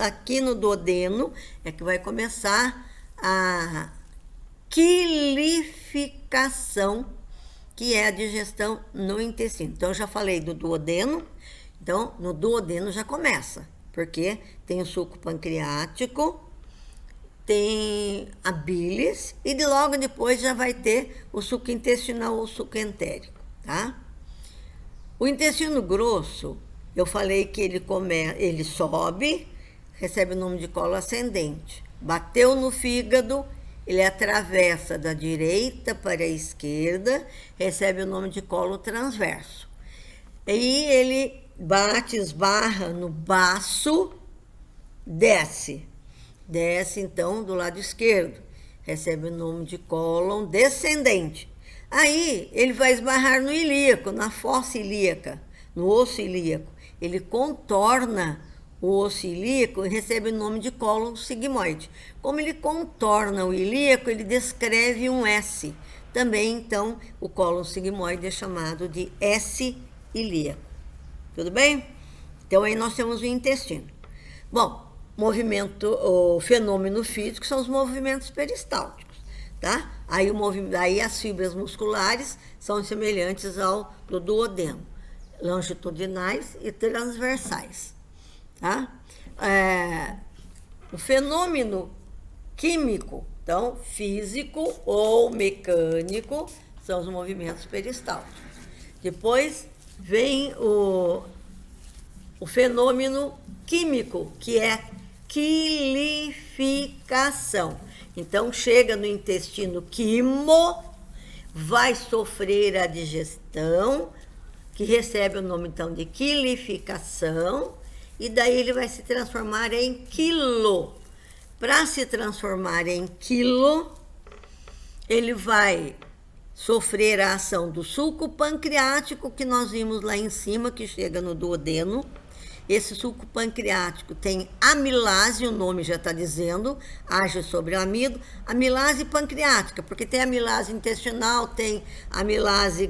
Aqui no duodeno é que vai começar a quilificação, que é a digestão no intestino. Então, eu já falei do duodeno. Então, no duodeno já começa, porque tem o suco pancreático, tem a bilis, e logo depois já vai ter o suco intestinal ou suco entérico, tá? O intestino grosso, eu falei que ele sobe, recebe o nome de colo ascendente. Bateu no fígado, ele atravessa da direita para a esquerda, recebe o nome de colo transverso. E ele bate, esbarra no baço, desce. Desce, então, do lado esquerdo. Recebe o nome de cólon descendente. Aí, ele vai esbarrar no ilíaco, na fossa ilíaca, no osso ilíaco. Ele contorna o osso ilíaco e recebe o nome de cólon sigmoide. Como ele contorna o ilíaco, ele descreve um S. Também, então, o cólon sigmoide é chamado de S ilíaco. Tudo bem? Então, aí nós temos o intestino. Bom, o fenômeno físico são os movimentos peristálticos, tá? Aí as fibras musculares são semelhantes ao do duodeno, longitudinais e transversais, tá? O fenômeno químico, então, físico ou mecânico, são os movimentos peristálticos. Depois vem o fenômeno químico, que é quilificação. Então, chega no intestino quimo, vai sofrer a digestão, que recebe o nome, então, de quilificação, e daí ele vai se transformar em quilo. Para se transformar em quilo, ele vai sofrer a ação do suco pancreático, que nós vimos lá em cima, que chega no duodeno. Esse suco pancreático tem amilase, o nome já está dizendo, age sobre o amido. Amilase pancreática, porque tem amilase intestinal, tem amilase,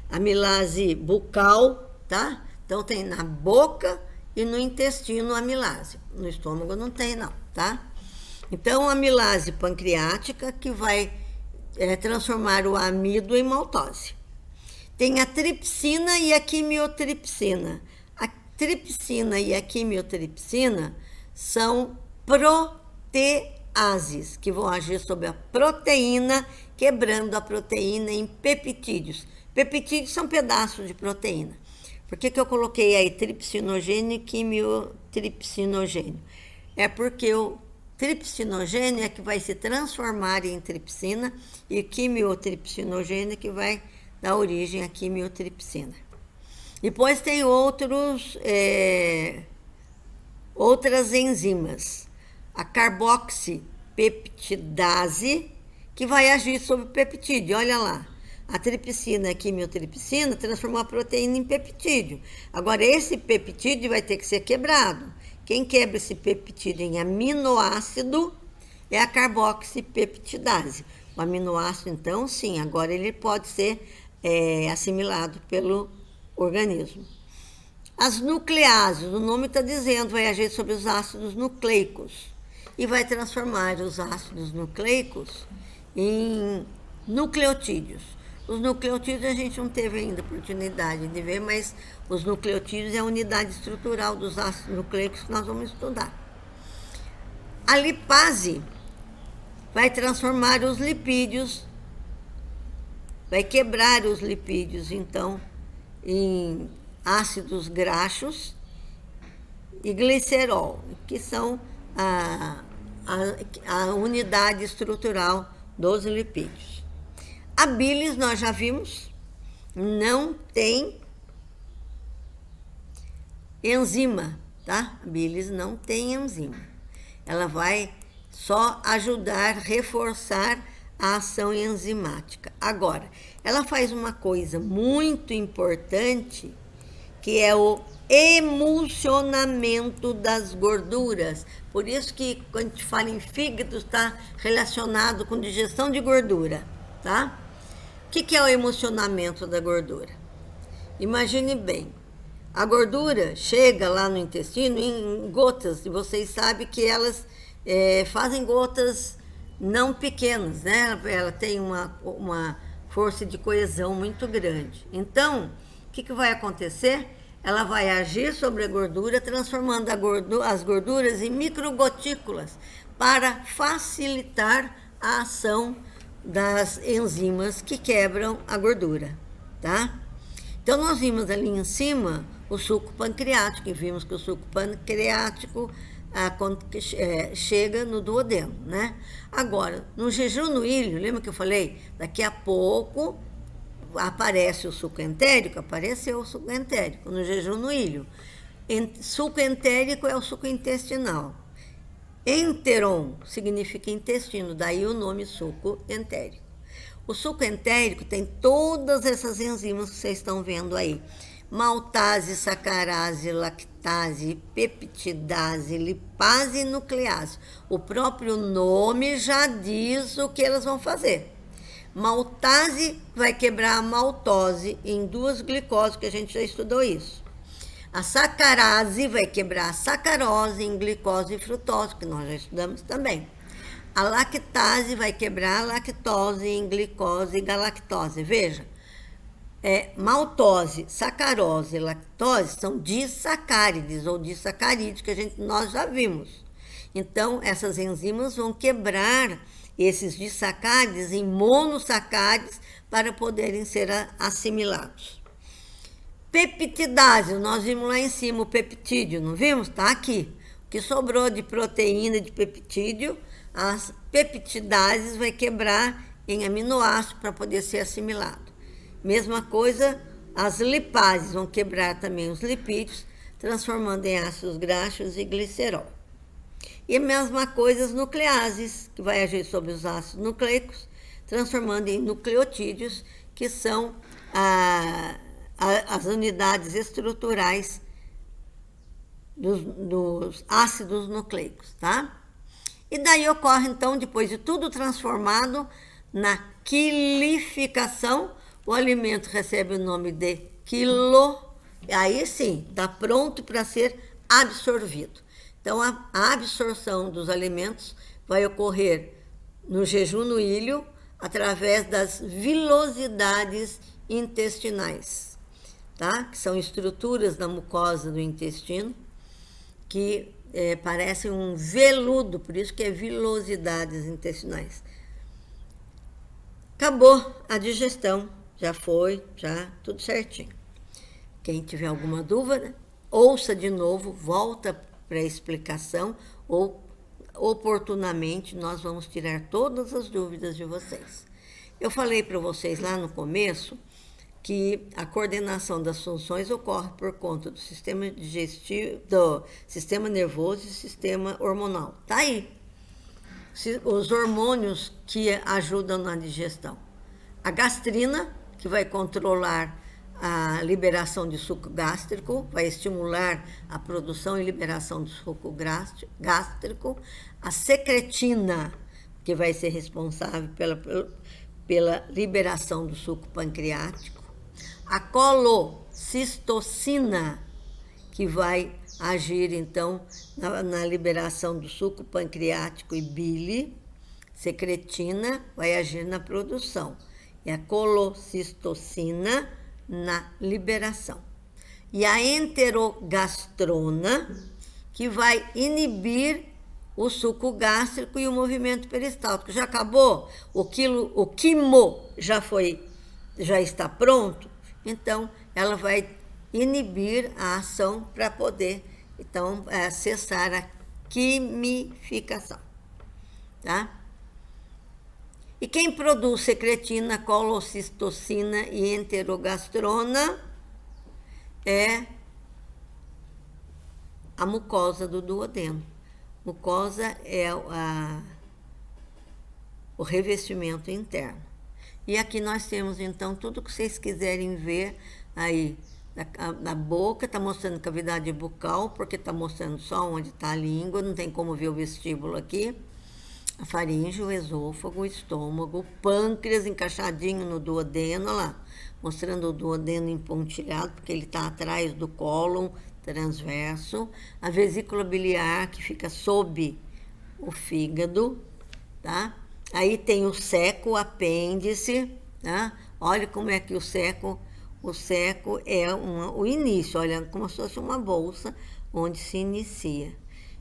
amilase bucal, tá? Então tem na boca e no intestino amilase. No estômago não tem não, tá? Então a amilase pancreática que vai transformar o amido em maltose. Tem a tripsina e a quimiotripsina. A tripsina e a quimiotripsina são proteases, que vão agir sobre a proteína, quebrando a proteína em peptídeos. Peptídeos são pedaços de proteína. Por que eu coloquei aí tripsinogênio e quimiotripsinogênio? É porque o tripsinogênio é que vai se transformar em tripsina e o quimiotripsinogênio é que vai dar origem à quimiotripsina. Depois tem outras enzimas. A carboxipeptidase, que vai agir sobre o peptídeo. Olha lá, a tripsina e a quimiotripsina transformam a proteína em peptídeo. Agora, esse peptídeo vai ter que ser quebrado. Quem quebra esse peptídeo em aminoácido é a carboxipeptidase. O aminoácido, então, sim, agora ele pode ser assimilado pelo organismo. As nucleases, o nome está dizendo, vai agir sobre os ácidos nucleicos e vai transformar os ácidos nucleicos em nucleotídeos. Os nucleotídeos a gente não teve ainda oportunidade de ver, mas os nucleotídeos é a unidade estrutural dos ácidos nucleicos que nós vamos estudar. A lipase vai transformar os lipídios, vai quebrar os lipídios, então, em ácidos graxos e glicerol, que são a unidade estrutural dos lipídios. A bilis, nós já vimos, não tem enzima, tá? A bilis não tem enzima. Ela vai só ajudar, reforçar a ação enzimática. Agora, ela faz uma coisa muito importante, que é o emulsionamento das gorduras. Por isso que, quando a gente fala em fígado, está relacionado com digestão de gordura, tá? O que é o emulsionamento da gordura? Imagine bem, a gordura chega lá no intestino em gotas, e vocês sabem que elas fazem gotas não pequenas, né? Ela tem uma força de coesão muito grande. Então, o que vai acontecer? Ela vai agir sobre a gordura, transformando as gorduras em microgotículas para facilitar a ação das enzimas que quebram a gordura, tá? Então, nós vimos ali em cima o suco pancreático, e vimos que o suco pancreático chega no duodeno, né? Agora, no jejum no ilho, lembra que eu falei? Daqui a pouco aparece o suco entérico, apareceu o suco entérico no jejum no ilho. Suco entérico é o suco intestinal. Enteron significa intestino, daí o nome suco entérico. O suco entérico tem todas essas enzimas que vocês estão vendo aí. Maltase, sacarase, lactase, peptidase, lipase e nuclease. O próprio nome já diz o que elas vão fazer. Maltase vai quebrar a maltose em 2 glicoses, que a gente já estudou isso. A sacarase vai quebrar a sacarose em glicose e frutose, que nós já estudamos também. A lactase vai quebrar a lactose em glicose e galactose. Veja, maltose, sacarose e lactose são disacárides ou disacarídeos, que nós já vimos. Então, essas enzimas vão quebrar esses disacárides em monossacárides para poderem ser assimilados. Peptidase, nós vimos lá em cima o peptídeo, não vimos? Está aqui. O que sobrou de proteína de peptídeo, as peptidases vai quebrar em aminoácidos para poder ser assimilado. Mesma coisa, as lipases vão quebrar também os lipídios, transformando em ácidos graxos e glicerol. E a mesma coisa as nucleases, que vai agir sobre os ácidos nucleicos, transformando em nucleotídeos, que são as unidades estruturais dos ácidos nucleicos, tá? E daí ocorre, então, depois de tudo transformado, na quilificação, o alimento recebe o nome de quilo, e aí sim, está pronto para ser absorvido. Então, a absorção dos alimentos vai ocorrer no jejum no ilho, através das vilosidades intestinais, tá? Que são estruturas da mucosa do intestino, que parecem um veludo, por isso que é vilosidades intestinais. Acabou a digestão, já foi, já tudo certinho. Quem tiver alguma dúvida, ouça de novo, volta para a explicação, ou oportunamente nós vamos tirar todas as dúvidas de vocês. Eu falei para vocês lá no começo que a coordenação das funções ocorre por conta do sistema digestivo, do sistema nervoso e sistema hormonal. Tá aí. Os hormônios que ajudam na digestão. A gastrina, que vai controlar a liberação de suco gástrico, vai estimular a produção e liberação do suco gástrico. A secretina, que vai ser responsável pela liberação do suco pancreático. A colocistocina, que vai agir, então, na liberação do suco pancreático e bile. Secretina vai agir na produção. E a colocistocina na liberação. E a enterogastrona, que vai inibir o suco gástrico e o movimento peristáltico. Já acabou? O quimo já está pronto? Então, ela vai inibir a ação para poder, então, cessar a quimificação. Tá? E quem produz secretina, colocistocina e enterogastrona é a mucosa do duodeno. Mucosa é o revestimento interno. E aqui nós temos, então, tudo que vocês quiserem ver aí. Na boca, está mostrando cavidade bucal, porque está mostrando só onde está a língua, não tem como ver o vestíbulo aqui. A faringe, o esôfago, o estômago, o pâncreas encaixadinho no duodeno, olha lá, mostrando o duodeno empontilhado, porque ele está atrás do cólon transverso. A vesícula biliar, que fica sob o fígado, tá? Aí tem o seco, o apêndice, tá? Olha como é que o seco é o início, olha, como se fosse uma bolsa onde se inicia.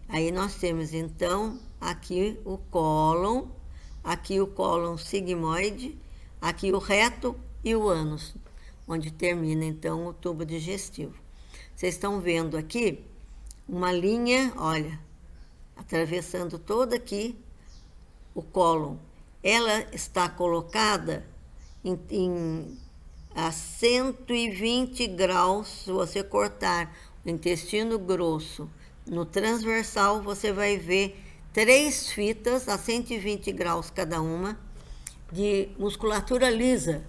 Aí nós temos, então, aqui o cólon sigmoide, aqui o reto e o ânus, onde termina então o tubo digestivo. Vocês estão vendo aqui uma linha, olha, atravessando todo aqui o cólon. Ela está colocada a 120 graus. Se você cortar o intestino grosso no transversal, você vai ver 3 fitas a 120 graus cada uma de musculatura lisa,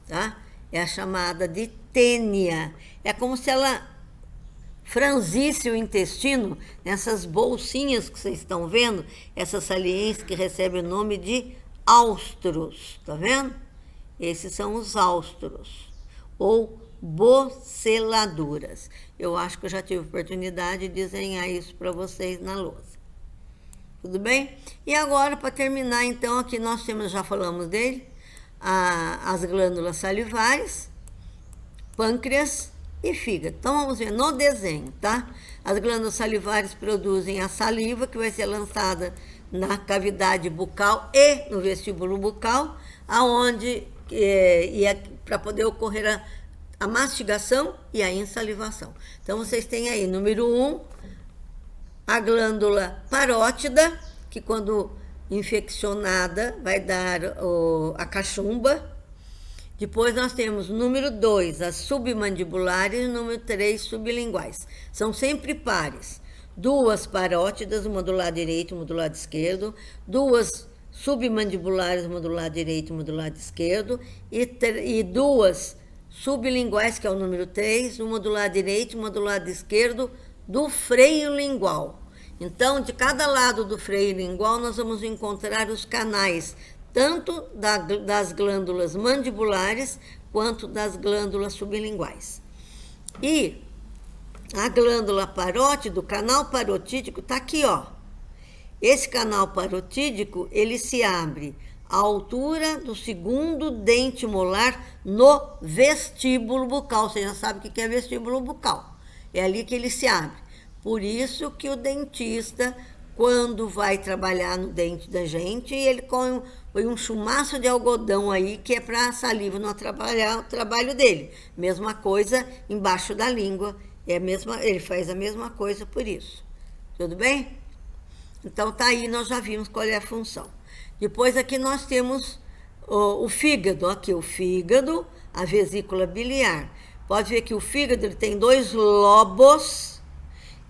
tá? É a chamada de tênia. É como se ela franzisse o intestino nessas bolsinhas que vocês estão vendo, essas saliências que recebem o nome de áustros, tá vendo? Esses são os áustros, ou boceladuras. Eu acho que eu já tive oportunidade de desenhar isso para vocês na lousa. Tudo bem? E agora, para terminar, então, aqui nós temos, já falamos dele, as glândulas salivares, pâncreas e fígado. Então, vamos ver no desenho, tá? As glândulas salivares produzem a saliva, que vai ser lançada na cavidade bucal e no vestíbulo bucal, aonde para poder ocorrer a mastigação e a insalivação. Então, vocês têm aí, número 1, a glândula parótida, que quando infeccionada vai dar a cachumba. Depois nós temos número 2, as submandibulares, e número 3, sublinguais. São sempre pares. 2 parótidas, uma do lado direito e uma do lado esquerdo. 2 submandibulares, uma do lado direito e uma do lado esquerdo. E 2 sublinguais, que é o número 3, uma do lado direito e uma do lado esquerdo, do freio lingual. Então, de cada lado do freio lingual, nós vamos encontrar os canais, tanto das glândulas mandibulares, quanto das glândulas sublinguais. E a glândula parótida, o canal parotídico, está aqui, ó. Esse canal parotídico, ele se abre à altura do segundo dente molar no vestíbulo bucal. Você já sabe o que é vestíbulo bucal. É ali que ele se abre. Por isso que o dentista, quando vai trabalhar no dente da gente, ele põe um chumaço de algodão aí, que é para a saliva não atrapalhar o trabalho dele. Mesma coisa embaixo da língua, ele faz a mesma coisa por isso. Tudo bem? Então, tá aí, nós já vimos qual é a função. Depois aqui nós temos o fígado, aqui o fígado, a vesícula biliar. Pode ver que o fígado ele tem 2 lobos.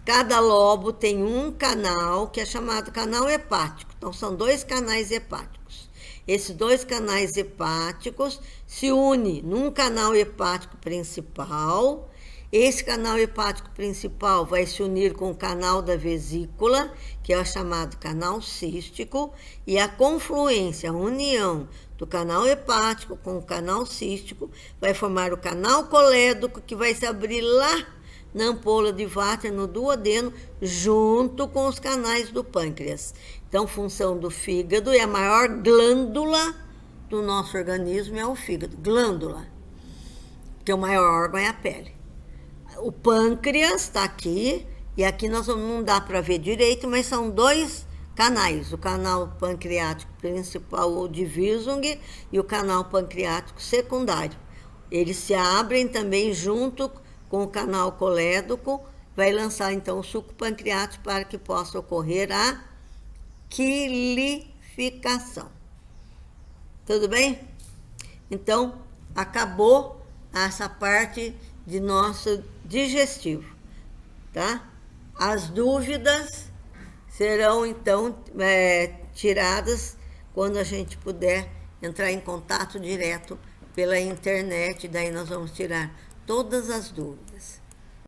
Cada lobo tem um canal, que é chamado canal hepático. Então, são 2 canais hepáticos. Esses 2 canais hepáticos se unem num canal hepático principal. Esse canal hepático principal vai se unir com o canal da vesícula, que é o chamado canal cístico, e a confluência, a união do canal hepático com o canal cístico vai formar o canal colédoco, que vai se abrir lá na ampola de Vater, no duodeno, junto com os canais do pâncreas. Então, função do fígado é a maior glândula do nosso organismo, é o fígado, glândula, que o maior órgão é a pele. O pâncreas está aqui, e aqui não dá para ver direito, mas são 2 canais, o canal pancreático principal ou de Wissung e o canal pancreático secundário. Eles se abrem também junto com o canal colédoco, vai lançar então o suco pancreático para que possa ocorrer a quilificação. Tudo bem? Então, acabou essa parte de nosso digestivo, tá? As dúvidas serão então tiradas quando a gente puder entrar em contato direto pela internet, daí nós vamos tirar todas as dúvidas.